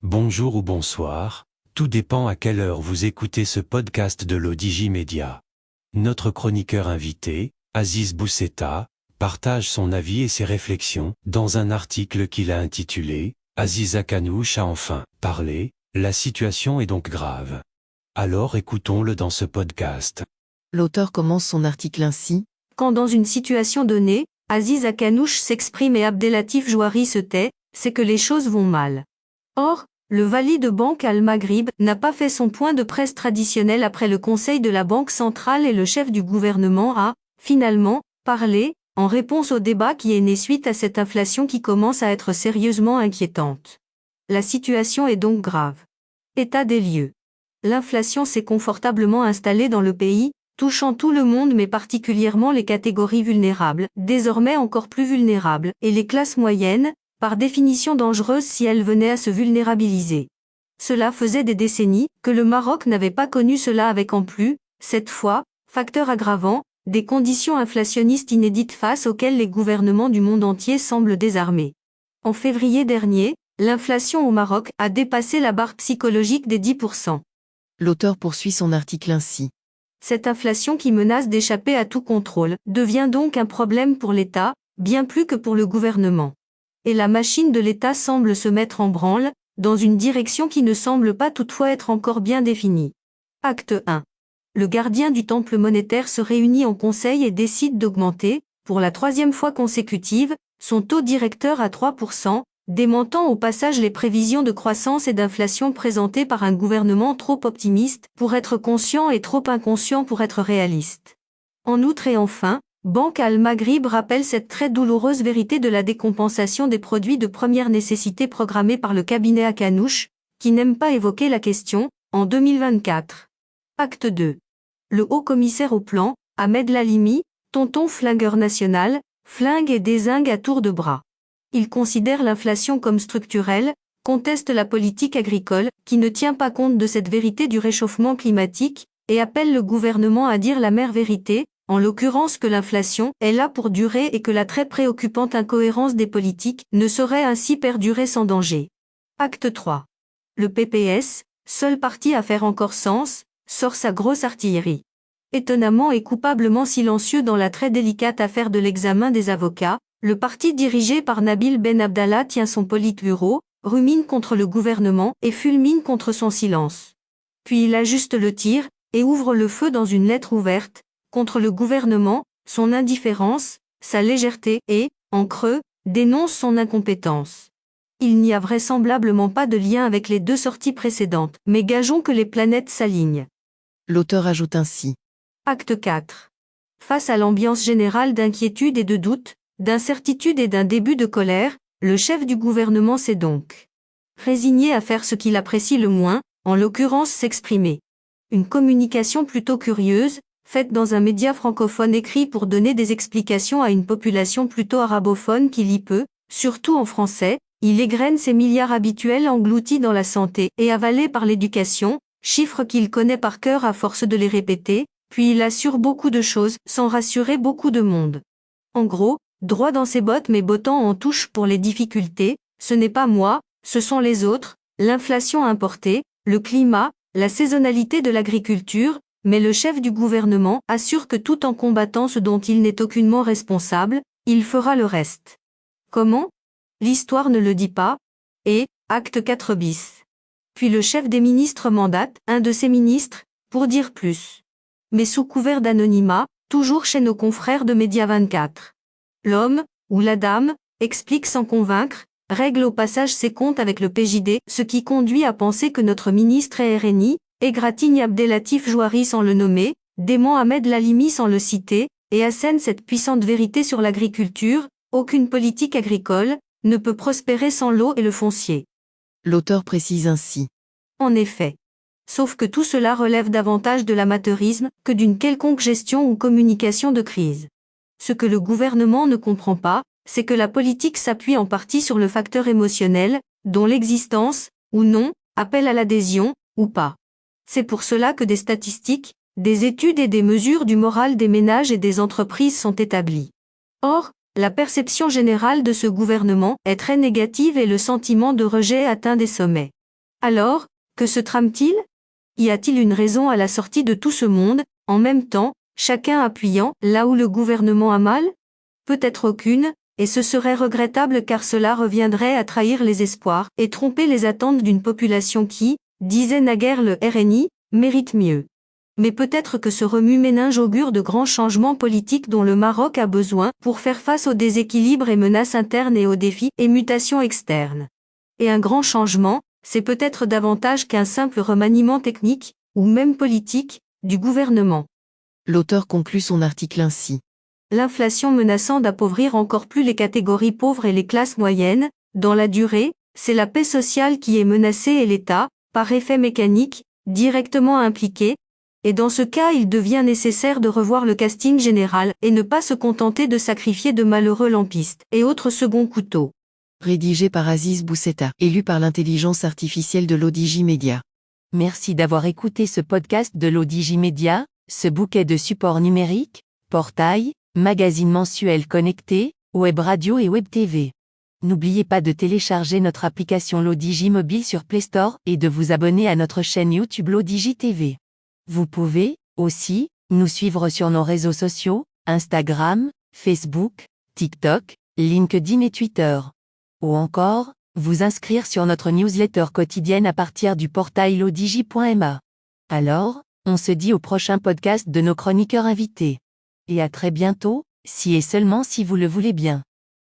Bonjour ou bonsoir, tout dépend à quelle heure vous écoutez ce podcast de l'Odigi Media. Notre chroniqueur invité, Aziz Bousseta, partage son avis et ses réflexions dans un article qu'il a intitulé « Aziz Akanouche a enfin parlé, la situation est donc grave ». Alors écoutons-le dans ce podcast. L'auteur commence son article ainsi. Quand dans une situation donnée, Aziz Akanouche s'exprime et Abdelatif Jouari se tait, c'est que les choses vont mal. Or, le Wali de Banque Al-Maghrib n'a pas fait son point de presse traditionnel après le Conseil de la Banque centrale et le chef du gouvernement a, finalement, parlé, en réponse au débat qui est né suite à cette inflation qui commence à être sérieusement inquiétante. La situation est donc grave. État des lieux. L'inflation s'est confortablement installée dans le pays, touchant tout le monde mais particulièrement les catégories vulnérables, désormais encore plus vulnérables, et les classes moyennes, par définition dangereuses si elles venaient à se vulnérabiliser. Cela faisait des décennies que le Maroc n'avait pas connu cela avec en plus, cette fois, facteur aggravant, des conditions inflationnistes inédites face auxquelles les gouvernements du monde entier semblent désarmés. En février dernier, l'inflation au Maroc a dépassé la barre psychologique des 10%. L'auteur poursuit son article ainsi. Cette inflation qui menace d'échapper à tout contrôle devient donc un problème pour l'État, bien plus que pour le gouvernement. Et la machine de l'État semble se mettre en branle, dans une direction qui ne semble pas toutefois être encore bien définie. Acte 1. Le gardien du temple monétaire se réunit en conseil et décide d'augmenter, pour la 3e fois consécutive, son taux directeur à 3%, démentant au passage les prévisions de croissance et d'inflation présentées par un gouvernement trop optimiste pour être conscient et trop inconscient pour être réaliste. En outre et enfin, Banque Al-Maghrib rappelle cette très douloureuse vérité de la décompensation des produits de première nécessité programmée par le cabinet Akanouche, qui n'aime pas évoquer la question, en 2024. Acte 2. Le haut-commissaire au plan, Ahmed Lalimi, tonton flingueur national, flingue et dézingue à tour de bras. Il considère l'inflation comme structurelle, conteste la politique agricole, qui ne tient pas compte de cette vérité du réchauffement climatique, et appelle le gouvernement à dire l'amère vérité, en l'occurrence que l'inflation est là pour durer et que la très préoccupante incohérence des politiques ne saurait ainsi perdurer sans danger. Acte 3. Le PPS, seul parti à faire encore sens, sort sa grosse artillerie. Étonnamment et coupablement silencieux dans la très délicate affaire de l'examen des avocats, le parti dirigé par Nabil Ben Abdallah tient son politburo, rumine contre le gouvernement et fulmine contre son silence. Puis il ajuste le tir, et ouvre le feu dans une lettre ouverte, contre le gouvernement, son indifférence, sa légèreté et, en creux, dénonce son incompétence. Il n'y a vraisemblablement pas de lien avec les 2 sorties précédentes, mais gageons que les planètes s'alignent. L'auteur ajoute ainsi. Acte 4. Face à l'ambiance générale d'inquiétude et de doute, d'incertitude et d'un début de colère, le chef du gouvernement s'est donc résigné à faire ce qu'il apprécie le moins, en l'occurrence s'exprimer. Une communication plutôt curieuse, faite dans un média francophone écrit pour donner des explications à une population plutôt arabophone qui lit peu, surtout en français, il égrène ses milliards habituels engloutis dans la santé et avalés par l'éducation, chiffres qu'il connaît par cœur à force de les répéter, puis il assure beaucoup de choses sans rassurer beaucoup de monde. En gros, droit dans ses bottes mais bottant en touche pour les difficultés, ce n'est pas moi, ce sont les autres, l'inflation importée, le climat, la saisonnalité de l'agriculture, mais le chef du gouvernement assure que tout en combattant ce dont il n'est aucunement responsable, il fera le reste. Comment ? L'histoire ne le dit pas. Et, acte 4 bis. Puis le chef des ministres mandate un de ses ministres, pour dire plus. Mais sous couvert d'anonymat, toujours chez nos confrères de Média 24. L'homme, ou la dame, explique sans convaincre, règle au passage ses comptes avec le PJD, ce qui conduit à penser que notre ministre est RNI, égratigne Abdelatif Jouari sans le nommer, dément Ahmed Lalimi sans le citer, et assène cette puissante vérité sur l'agriculture, aucune politique agricole ne peut prospérer sans l'eau et le foncier. L'auteur précise ainsi. En effet. Sauf que tout cela relève davantage de l'amateurisme que d'une quelconque gestion ou communication de crise. Ce que le gouvernement ne comprend pas, c'est que la politique s'appuie en partie sur le facteur émotionnel, dont l'existence, ou non, appelle à l'adhésion, ou pas. C'est pour cela que des statistiques, des études et des mesures du moral des ménages et des entreprises sont établies. Or, la perception générale de ce gouvernement est très négative et le sentiment de rejet atteint des sommets. Alors, que se trame-t-il? Y a-t-il une raison à la sortie de tout ce monde, en même temps, chacun appuyant là où le gouvernement a mal? Peut-être aucune, et ce serait regrettable car cela reviendrait à trahir les espoirs et tromper les attentes d'une population qui, disait naguère le RNI, mérite mieux. Mais peut-être que ce remue-ménage augure de grands changements politiques dont le Maroc a besoin pour faire face aux déséquilibres et menaces internes et aux défis et mutations externes. Et un grand changement, c'est peut-être davantage qu'un simple remaniement technique, ou même politique, du gouvernement. L'auteur conclut son article ainsi. L'inflation menaçant d'appauvrir encore plus les catégories pauvres et les classes moyennes, dans la durée, c'est la paix sociale qui est menacée et l'État, par effet mécanique, directement impliqué, et dans ce cas il devient nécessaire de revoir le casting général et ne pas se contenter de sacrifier de malheureux lampistes et autres seconds couteaux. Rédigé par Aziz Bousseta, élu par l'intelligence artificielle de l'ODJ Media. Merci d'avoir écouté ce podcast de l'ODJ Media, ce bouquet de supports numériques, portail, magazine mensuel connecté, web radio et web TV. N'oubliez pas de télécharger notre application l'ODJ Mobile sur Play Store et de vous abonner à notre chaîne YouTube l'ODJ TV. Vous pouvez, aussi, nous suivre sur nos réseaux sociaux, Instagram, Facebook, TikTok, LinkedIn et Twitter. Ou encore, vous inscrire sur notre newsletter quotidienne à partir du portail lodj.ma. Alors, on se dit au prochain podcast de nos chroniqueurs invités. Et à très bientôt, si et seulement si vous le voulez bien.